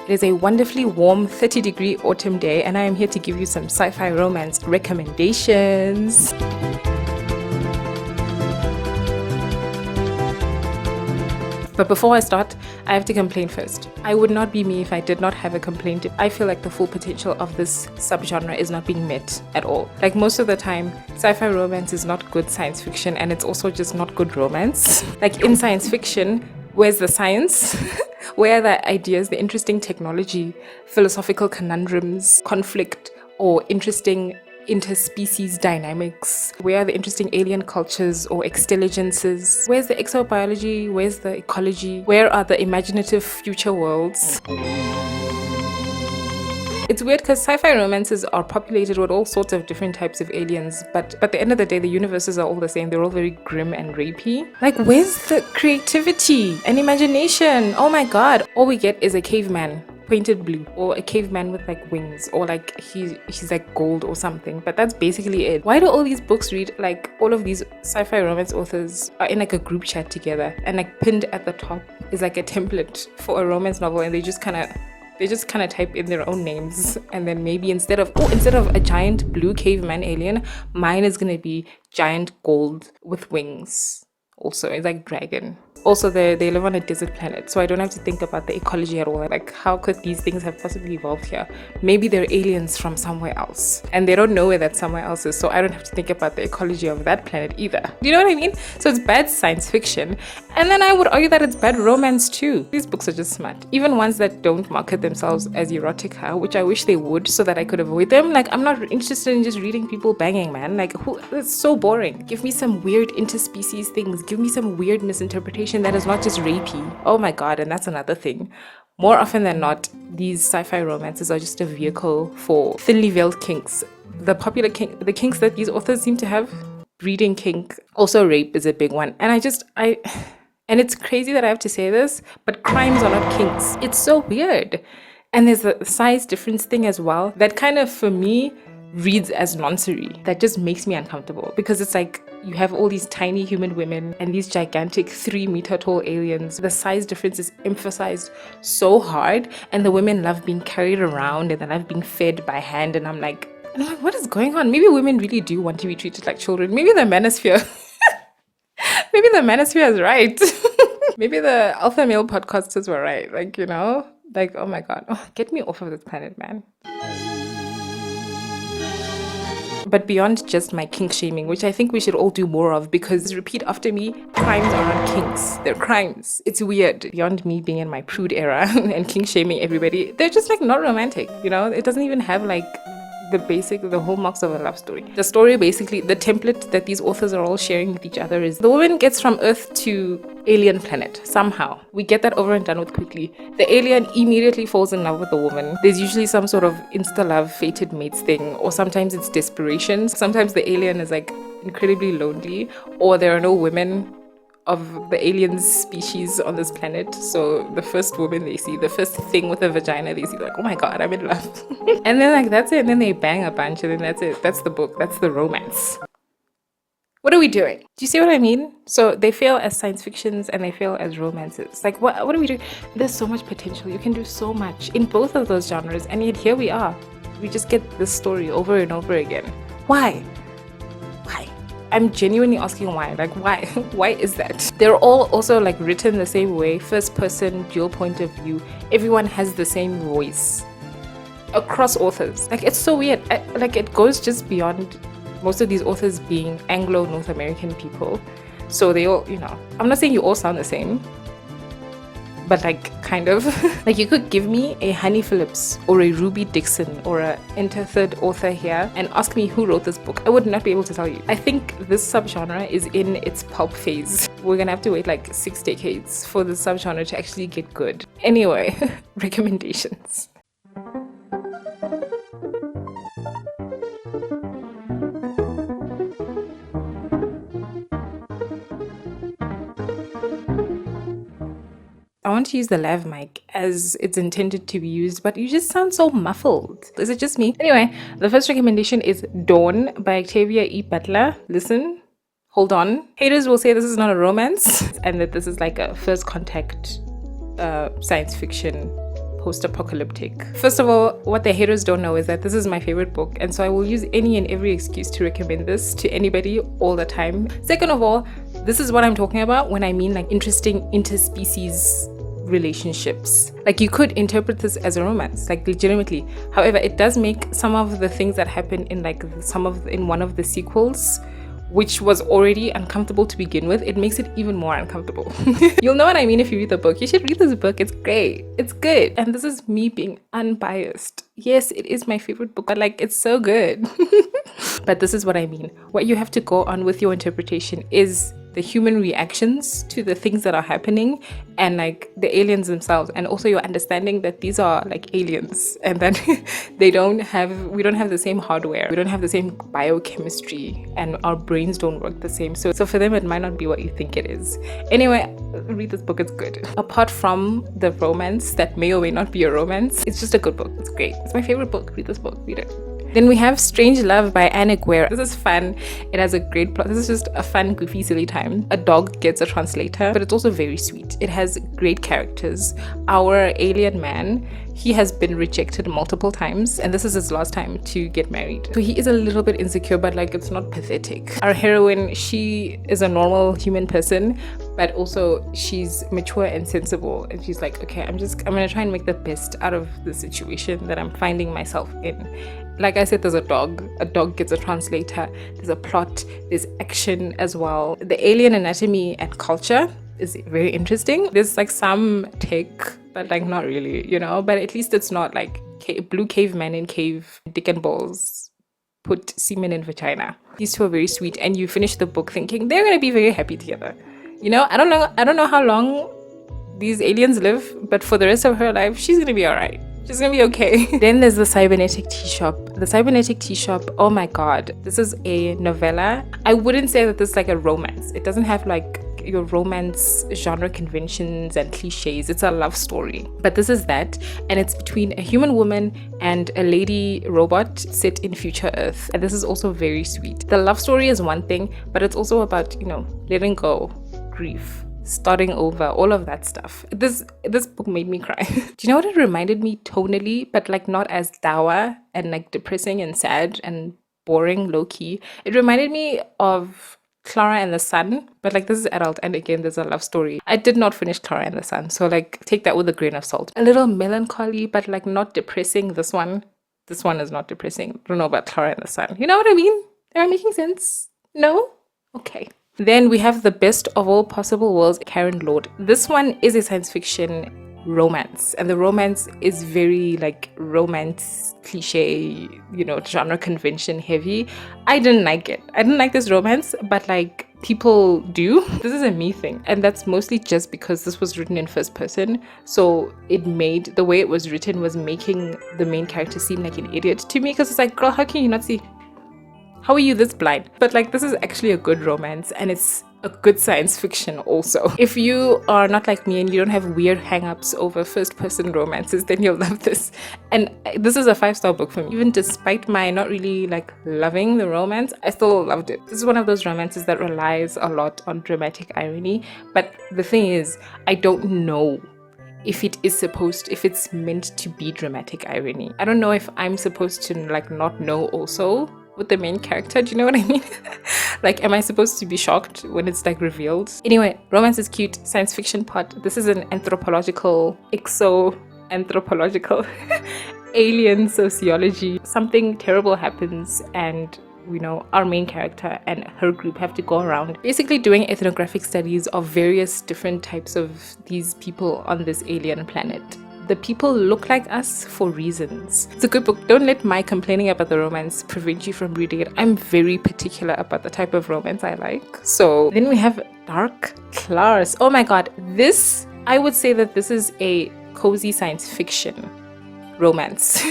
It is a wonderfully warm 30-degree autumn day, and I am here to give you some sci-fi romance recommendations. But before I start, I have to complain first. I would not be me if I did not have a complaint. I feel like the full potential of this subgenre is not being met at all. Like most of the time, sci-fi romance is not good science fiction, and it's also just not good romance. Like in science fiction, where's the science? Where are the ideas, the interesting technology, philosophical conundrums, conflict, or interesting interspecies dynamics? Where are the interesting alien cultures or extelligences? Where's the exobiology? Where's the ecology? Where are the imaginative future worlds? It's weird because sci-fi romances are populated with all sorts of different types of aliens, but at the end of the day, the universes are all the same. They're all very grim and rapey. Like, where's the creativity and imagination? Oh my god. All we get is a caveman painted blue, or a caveman with like wings, or like he's like gold or something, but that's basically it. Why do all these books read, like all of these sci-fi romance authors are in like a group chat together, and like pinned at the top is like a template for a romance novel, and they just kind of type in their own names, and then maybe instead of a giant blue caveman alien, mine is gonna be giant gold with wings. Also, it's like dragon. Also, they live on a desert planet, so I don't have to think about the ecology at all. Like, how could these things have possibly evolved here? Maybe they're aliens from somewhere else, and they don't know where that somewhere else is, so I don't have to think about the ecology of that planet either. Do you know what I mean? So it's bad science fiction, and then I would argue that it's bad romance too. These books are just smart. Even ones that don't market themselves as erotica, which I wish they would so that I could avoid them. Like, I'm not interested in just reading people banging, man. Like, that's so boring. Give me some weird interspecies things. Give me some weird misinterpretation that is not just rapey. Oh my god, and that's another thing. More often than not, these sci-fi romances are just a vehicle for thinly veiled kinks. The popular the kinks that these authors seem to have, breeding kink, also rape is a big one. And and it's crazy that I have to say this, but crimes are not kinks. It's so weird. And there's a size difference thing as well that kind of, for me, reads as nonsense. That just makes me uncomfortable, because it's like you have all these tiny human women and these gigantic 3-meter tall aliens. The size difference is emphasized so hard, and the women love being carried around and they love being fed by hand, and I'm like, what is going on? Maybe women really do want to be treated like children. Maybe the manosphere maybe the manosphere is right. Maybe the alpha male podcasters were right. Like, like, oh my god, get me off of this planet, man. But beyond just my kink shaming, which I think we should all do more of, because repeat after me, crimes are not kinks, they're crimes. It's weird. Beyond me being in my prude era and kink shaming everybody, they're just like not romantic, It doesn't even have like the hallmarks of a love story. The story, basically, the template that these authors are all sharing with each other is the woman gets from Earth to alien planet somehow. We get that over and done with quickly. The alien immediately falls in love with the woman. There's usually some sort of insta-love, fated mates thing, or sometimes it's desperation. Sometimes the alien is like incredibly lonely, or there are no women of the alien species on this planet, so the first woman they see, the first thing with a vagina they see, like, oh my god, I'm in love. And then like that's it, and then they bang a bunch, and then that's it. That's the book. That's the romance. What are we doing? Do you see what I mean? So they fail as science fictions and they fail as romances. Like, what are we doing? There's so much potential. You can do so much in both of those genres, and yet here we are. We just get this story over and over again. Why? I'm genuinely asking why. Like, why? Why is that? They're all also like written the same way, first person, dual point of view. Everyone has the same voice across authors. Like, it's so weird. Like, it goes just beyond most of these authors being Anglo-North American people. So they all, I'm not saying you all sound the same, but like kind of. Like, you could give me a Honey Phillips or a Ruby Dixon or a third author here and ask me who wrote this book. I would not be able to tell you. I think this subgenre is in its pulp phase. We're gonna have to wait like 6 decades for the subgenre to actually get good. Anyway, recommendations. I want to use the lav mic as it's intended to be used, but you just sound so muffled. Is it just me? Anyway, the first recommendation is Dawn by Octavia E. Butler. Listen, hold on. Haters will say this is not a romance and that this is like a first contact science fiction post-apocalyptic. First of all, what the haters don't know is that this is my favorite book, and so I will use any and every excuse to recommend this to anybody all the time. Second of all, this is what I'm talking about when I mean like interesting interspecies relationships. Like, you could interpret this as a romance, like legitimately. However, it does make some of the things that happen in like in one of the sequels, which was already uncomfortable to begin with, it makes it even more uncomfortable. You'll know what I mean if you read the book. You should read this book. It's great. It's good. And this is me being unbiased. Yes, it is my favorite book, but like, it's so good. But this is what I mean. What you have to go on with your interpretation is the human reactions to the things that are happening, and like the aliens themselves, and also your understanding that these are like aliens and that we don't have the same hardware, we don't have the same biochemistry, and our brains don't work the same. So for them it might not be what you think it is. Anyway, read this book, it's good. Apart from the romance that may or may not be a romance, it's just a good book. It's great. It's my favorite book. Read this book, read it. Then we have Strange Love by Aguirre. This is fun. It has a great plot. This is just a fun, goofy, silly time. A dog gets a translator, but it's also very sweet. It has great characters. Our alien man, he has been rejected multiple times, and this is his last time to get married. So he is a little bit insecure, but like, it's not pathetic. Our heroine, she is a normal human person, but also she's mature and sensible, and she's like, okay, I'm gonna try and make the best out of the situation that I'm finding myself in. Like I said, there's a dog gets a translator, there's a plot, there's action as well. The alien anatomy and culture is very interesting. There's like some tech, but like not really, you know, but at least it's not like blue caveman in cave, dick and balls, put semen in vagina. These two are very sweet, and you finish the book thinking they're gonna be very happy together. You know, I don't know how long these aliens live, but for the rest of her life, she's gonna be alright. She's gonna be okay. Then there's the Cybernetic tea shop. The Cybernetic tea shop, oh my god. This is a novella. I wouldn't say that this is like a romance. It doesn't have like your romance genre conventions and cliches. It's a love story. But this is that. And it's between a human woman and a lady robot set in future Earth. And this is also very sweet. The love story is one thing, but it's also about, you know, letting go, grief, starting over, all of that stuff. This book made me cry. Do you know what it reminded me tonally, but like not as dour and like depressing and sad and boring, low-key? It reminded me of Clara and the Sun, but like, this is adult, and again, there's a love story. I did not finish Clara and the Sun, so like, take that with a grain of salt. A little melancholy, but like not depressing. This one is not depressing. I don't know about Clara and the Sun. You know what I mean? Am I making sense? No? Okay. Then we have The Best of All Possible Worlds, Karen Lord. This one is a science fiction romance, and the romance is very like romance cliche, you know, genre convention heavy. I didn't like it. I didn't like this romance, but like, people do. This is a me thing, and that's mostly just because this was written in first person, so the way it was written was making the main character seem like an idiot to me, because it's like, girl, how can you not see? How are you this blind? But like, this is actually a good romance, and it's a good science fiction also. If you are not like me and you don't have weird hang-ups over first-person romances, then you'll love this. And this is a 5-star book for me. Even despite my not really like loving the romance, I still loved it. This is one of those romances that relies a lot on dramatic irony. But the thing is, I don't know if it's meant to be dramatic irony. I don't know if I'm supposed to like not know also with the main character. Do you know what I mean? Like, am I supposed to be shocked when it's like revealed? Anyway, romance is cute. Science fiction part. This is an exo-anthropological alien sociology. Something terrible happens, and you know, our main character and her group have to go around basically doing ethnographic studies of various different types of these people on this alien planet. The people look like us for reasons. It's a good book. Don't let my complaining about the romance prevent you from reading it. I'm very particular about the type of romance I like. So then we have Dark Class. Oh my god, I would say that this is a cozy science fiction romance.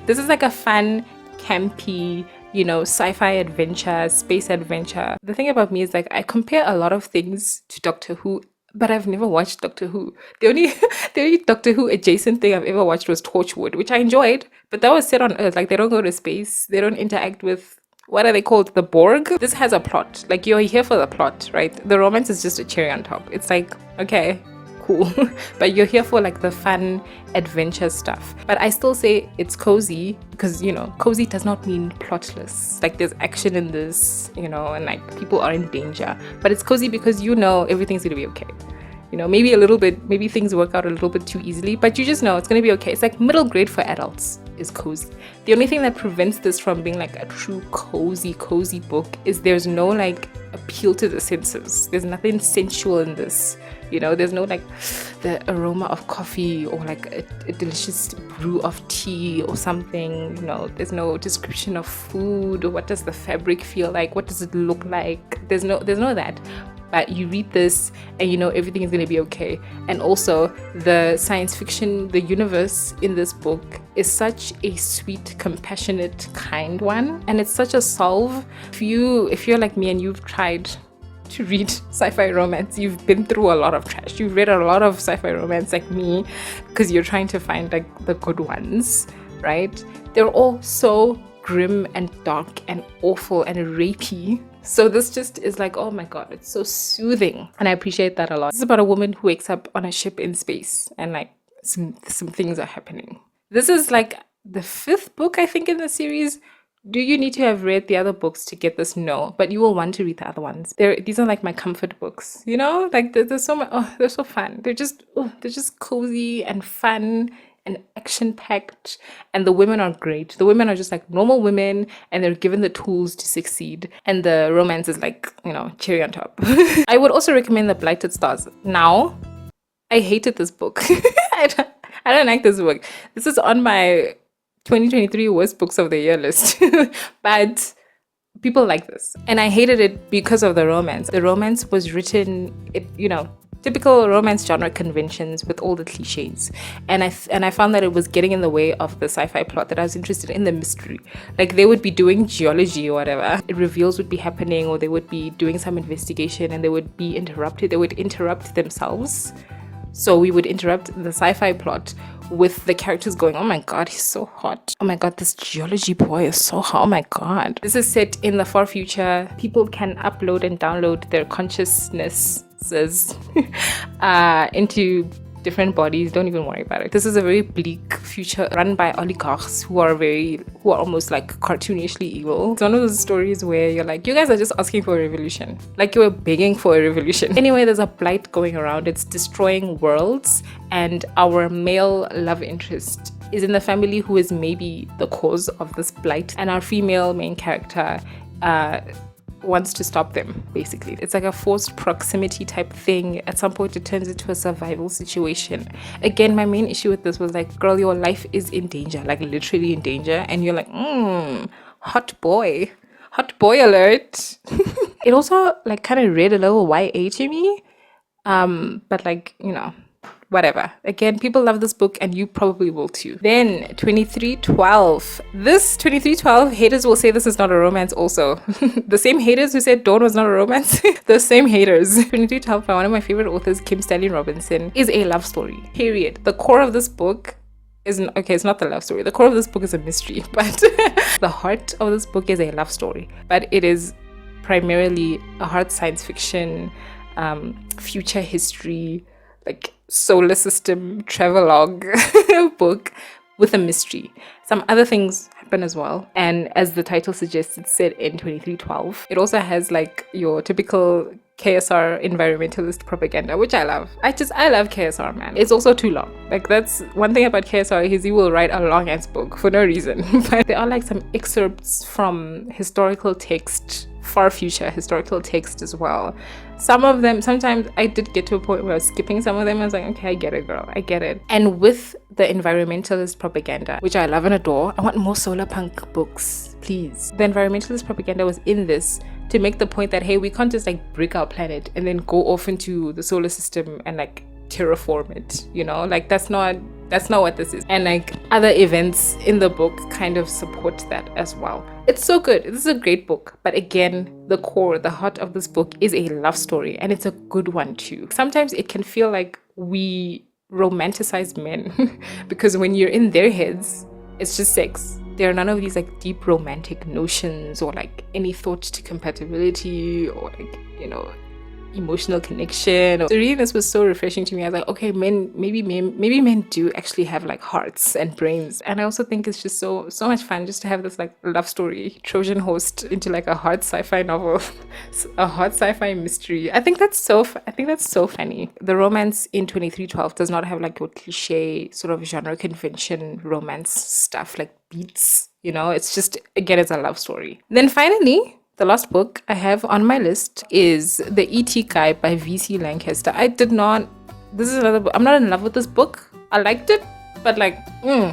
This is like a fun, campy, you know, sci-fi adventure, space adventure. The thing about me is like, I compare a lot of things to Doctor Who, but I've never watched Doctor Who. The only Doctor Who adjacent thing I've ever watched was Torchwood, which I enjoyed, but that was set on Earth. Like, they don't go to space. They don't interact with, what are they called? The Borg? This has a plot. Like, you're here for the plot, right? The romance is just a cherry on top. It's like, okay, cool. But you're here for like the fun adventure stuff. But I still say it's cozy because, you know, cozy does not mean plotless. Like there's action in this, you know, and like people are in danger. But it's cozy because you know everything's gonna be okay. You know, maybe things work out a little bit too easily, but you just know it's gonna be okay. It's like middle grade for adults is cozy. The only thing that prevents this from being like a true cozy book is there's no like appeal to the senses. There's nothing sensual in this. You know, there's no like the aroma of coffee or like a delicious brew of tea or something. You know, there's no description of food or what does the fabric feel like, what does it look like. There's no that. But you read this and you know everything is going to be okay. And also the science fiction, the universe in this book is such a sweet, compassionate, kind one, and it's such a solve. If you're like me and you've tried to read sci-fi romance, you've been through a lot of trash, you've read a lot of sci-fi romance like me because you're trying to find like the good ones, right? They're all so grim and dark and awful and rapey. So this just is like, oh my god, it's so soothing, and I appreciate that a lot. This is about a woman who wakes up on a ship in space and like some things are happening. This is like the 5th book I think in the series. Do you need to have read the other books to get this? No, but you will want to read the other ones. These are like my comfort books, you know, like there's so much. Oh, they're so fun. They're just cozy and fun and action-packed, and the women are great. The women are just like normal women, and they're given the tools to succeed, and the romance is like, you know, cherry on top. I would also recommend The Blighted Stars. Now, I hated this book. I don't like this book. This is on my 2023 worst books of the year list. But people like this, and I hated it because of the romance. The romance was written, you know, typical romance genre conventions with all the cliches, and I found that it was getting in the way of the sci-fi plot that I was interested in, the mystery. Like they would be doing geology or whatever, reveals would be happening, or they would be doing some investigation and they would be interrupted. They would interrupt themselves, so we would interrupt the sci-fi plot with the characters going, oh my god, he's so hot, oh my god, this geology boy is so hot, oh my god. This is set in the far future. People can upload and download their consciousnesses into different bodies. Don't even worry about it. This is a very bleak future run by oligarchs who are almost like cartoonishly evil. It's one of those stories where you're like, you guys are just asking for a revolution, like you were begging for a revolution. Anyway, there's a blight going around. It's destroying worlds, and our male love interest is in the family who is maybe the cause of this blight, and our female main character wants to stop them, basically. It's like a forced proximity type thing. At some point it turns into a survival situation. Again, my main issue with this was like, girl, your life is in danger, like literally in danger, and you're like, hot boy alert. It also like kind of read a little YA to me, but like, you know, whatever. Again, people love this book and you probably will too. Then 2312. This 2312, haters will say this is not a romance also. The same haters who said Dawn was not a romance, the same haters. 2312 by one of my favorite authors, Kim Stanley Robinson, is a love story, period. The core of this book isn't, okay, it's not the love story. The core of this book is a mystery, but the heart of this book is a love story. But it is primarily a hard science fiction, future history, like solar system travelogue book with a mystery. Some other things happen as well, and as the title suggests, it's set in 2312. It also has like your typical KSR environmentalist propaganda, which I love. I love KSR, man. It's also too long. Like, that's one thing about KSR, is he will write a long ass book for no reason. But there are like some excerpts from historical text, far future historical text as well. Some of them, sometimes I did get to a point where I was skipping some of them. I was like, okay, I get it, girl, I get it. And with the environmentalist propaganda, which I love and adore, I want more solar punk books, please. The environmentalist propaganda was in this to make the point that, hey, we can't just like break our planet and then go off into the solar system and like terraform it, you know, like that's not what this is. And like other events in the book kind of support that as well. It's so good. This is a great book. But again, the core, the heart of this book is a love story, and it's a good one too. Sometimes it can feel like we romanticize men because when you're in their heads, it's just sex. There are none of these like deep romantic notions or like any thought to compatibility or like, you know, emotional connection. So reading this was so refreshing to me. I was like, okay, maybe men do actually have like hearts and brains. And I also think it's just so much fun just to have this like love story Trojan horse into like a hard sci-fi novel, a hard sci-fi mystery. I think that's so funny. The romance in 2312 does not have like your cliche sort of genre convention romance stuff like beats. You know, it's just, again, it's a love story. Then finally, the last book I have on my list is The ET Guy by Vc Lancaster. I'm not in love with this book. I liked it, but like,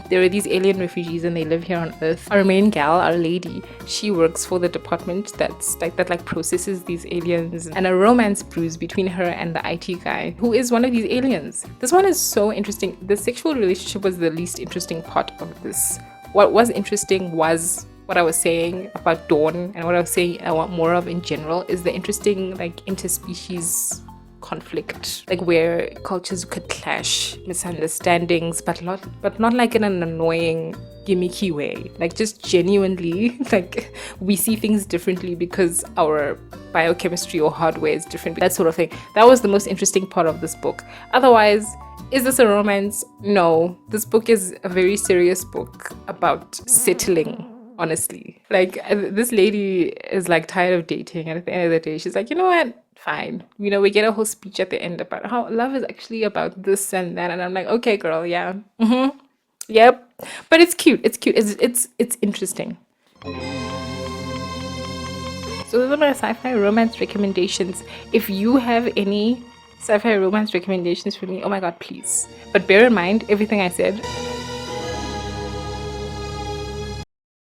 there are these alien refugees and they live here on Earth. Our main gal, our lady, she works for the department that processes these aliens, and a romance brews between her and the IT guy, who is one of these aliens. This one is so interesting. The sexual relationship was the least interesting part of this. What was interesting was what I was saying about Dawn, and what I was saying I want more of in general is the interesting like interspecies conflict, like where cultures could clash, misunderstandings, but not like in an annoying gimmicky way, like just genuinely like we see things differently because our biochemistry or hardware is different, that sort of thing. That was the most interesting part of this book. Otherwise, is this a romance? No, this book is a very serious book about settling. Honestly, like this lady is like tired of dating, and at the end of the day she's like, you know what, fine, you know, we get a whole speech at the end about how love is actually about this and that, and I'm like, okay girl, yeah, yep, but it's cute, it's interesting. So those are my sci-fi romance recommendations. If you have any sci-fi romance recommendations for me, oh my god, please. But bear in mind, everything I said